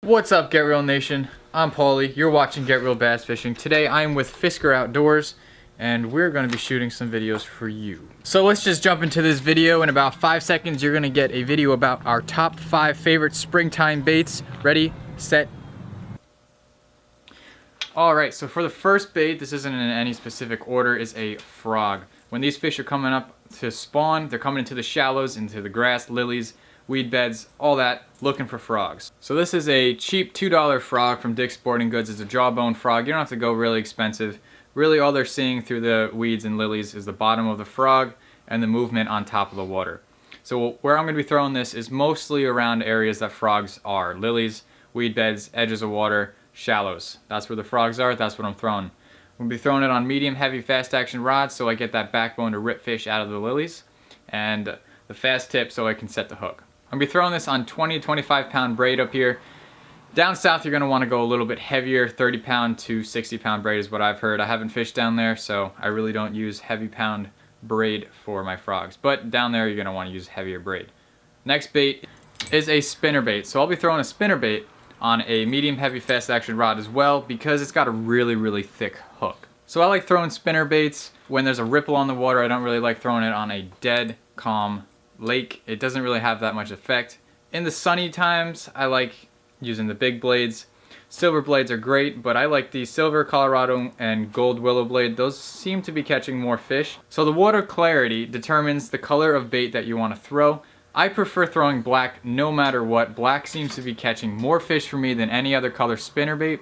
What's up, Get Real Nation? I'm Paulie. You're watching Get Real Bass Fishing. Today I'm with Fisker Outdoors and we're going to be shooting some videos for you. So let's just jump into this video. In about 5 seconds you're going to get a video about our top 5 favorite springtime baits. Ready, set. Alright, so for the first bait, this isn't in any specific order, is a frog. When these fish are coming up to spawn, they're coming into the shallows, into the grass, lilies, weed beds, all that, looking for frogs. So this is a cheap $2 frog from Dick's Sporting Goods. It's a jawbone frog. You don't have to go really expensive. Really all they're seeing through the weeds and lilies is the bottom of the frog and the movement on top of the water. So where I'm going to be throwing this is mostly around areas that frogs are. Lilies, weed beds, edges of water, shallows. That's where the frogs are. That's what I'm throwing. I'm going to be throwing it on medium heavy fast action rods so I get that backbone to rip fish out of the lilies, and the fast tip so I can set the hook. I'm going to be throwing this on 20 to 25 pound braid up here. Down south you're going to want to go a little bit heavier. 30 pound to 60 pound braid is what I've heard. I haven't fished down there, so I really don't use heavy pound braid for my frogs. But down there you're going to want to use heavier braid. Next bait is a spinnerbait. So I'll be throwing a spinnerbait on a medium heavy fast action rod as well because it's got a really thick hook. So I like throwing spinnerbaits when there's a ripple on the water. I don't really like throwing it on a dead, calm lake. It doesn't really have that much effect. In the sunny times, I like using the big blades. Silver blades are great, but I like the silver Colorado and gold willow blade. Those seem to be catching more fish. So the water clarity determines the color of bait that you want to throw. I prefer throwing black no matter what. Black seems to be catching more fish for me than any other color spinnerbait.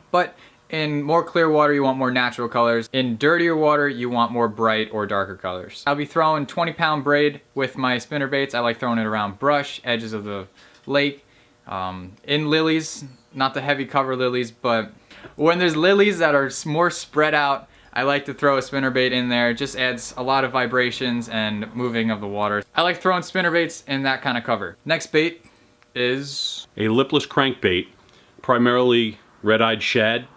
But in more clear water, you want more natural colors. In dirtier water, you want more bright or darker colors. I'll be throwing 20 pound braid with my spinnerbaits. I like throwing it around brush, edges of the lake, in lilies, not the heavy cover lilies, but when there's lilies that are more spread out, I like to throw a spinnerbait in there. It just adds a lot of vibrations and moving of the water. I like throwing spinnerbaits in that kind of cover. Next bait is a lipless crankbait, primarily red-eyed shad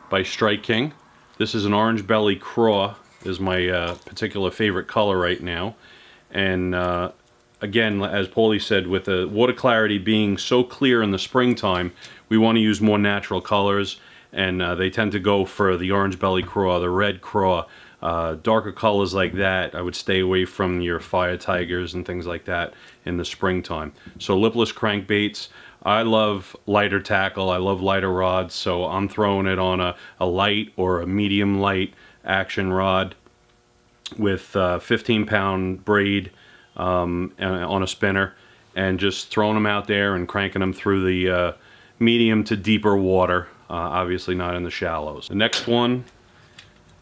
by Strike King. This is an orange belly Craw, is my particular favorite color right now. And again, as Paulie said, with the water clarity being so clear in the springtime, we want to use more natural colors, and they tend to go for the orange belly Craw, the red Craw. Darker colors like that, I would stay away from your fire tigers and things like that in the springtime. So lipless crankbaits. I love lighter tackle, I love lighter rods, so I'm throwing it on a light or a medium light action rod with 15 pound braid on a spinner, and just throwing them out there and cranking them through the medium to deeper water, obviously not in the shallows. The next one,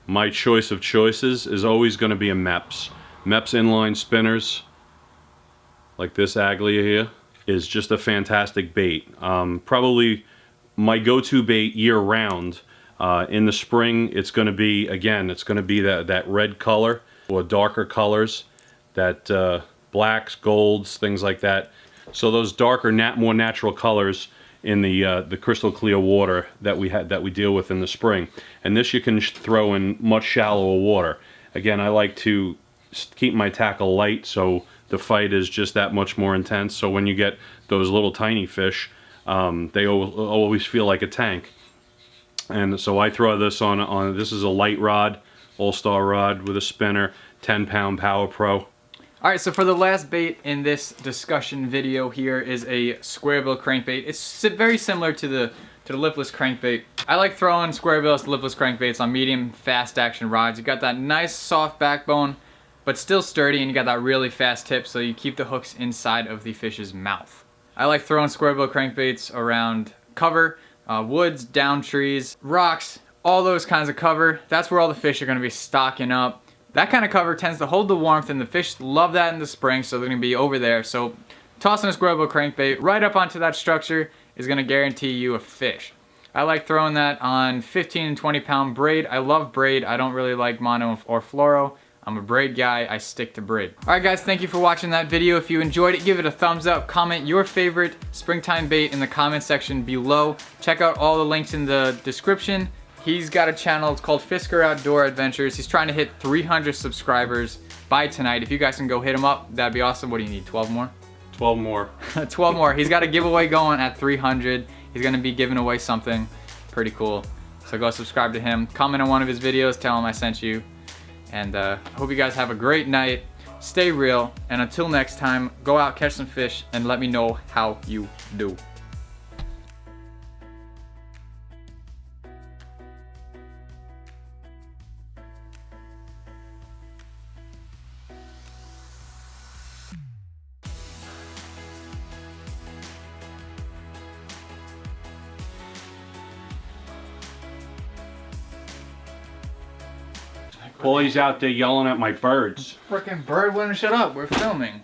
my choice of choices, is always going to be a Mepps. Mepps inline spinners, like this Aglia here, is just a fantastic bait. Probably my go-to bait year-round. In the spring, it's going to be, again, it's going to be that red color or darker colors, that blacks, golds, things like that. So those darker, more natural colors in the crystal clear water that we deal with in the spring. And this you can throw in much shallower water. Again, I like to keep my tackle light, so the fight is just that much more intense. So when you get those little tiny fish, they always feel like a tank. And so I throw this on this is a light rod, all-star rod with a spinner, 10 pound Power Pro. Alright, so for the last bait in this discussion video here is a Squarebill crankbait. It's very similar to the lipless crankbait. I like throwing Squarebill's lipless crankbaits on medium fast action rods. You got that nice soft backbone, but still sturdy, and you got that really fast tip, so you keep the hooks inside of the fish's mouth. I like throwing Squarebill crankbaits around cover, woods, down trees, rocks, all those kinds of cover. That's where all the fish are going to be stocking up. That kind of cover tends to hold the warmth, and the fish love that in the spring, so they're going to be over there. So tossing a Squarebill crankbait right up onto that structure is going to guarantee you a fish. I like throwing that on 15 and 20 pound braid. I love braid. I don't really like mono or fluoro. I'm a braid guy. I stick to braid. Alright guys, thank you for watching that video. If you enjoyed it, give it a thumbs up. Comment your favorite springtime bait in the comment section below. Check out all the links in the description. He's got a channel, it's called Fisker Outdoor Adventures. He's trying to hit 300 subscribers by tonight. If you guys can go hit him up, that'd be awesome. What do you need, 12 more? 12 more. 12 more. He's got a giveaway going at 300. He's gonna be giving away something pretty cool. So go subscribe to him, comment on one of his videos, tell him I sent you. And I hope you guys have a great night. Stay real, and until next time, go out, catch some fish, and let me know how you do. Paulie's out there yelling at my birds. Frickin' bird wouldn't shut up. We're filming.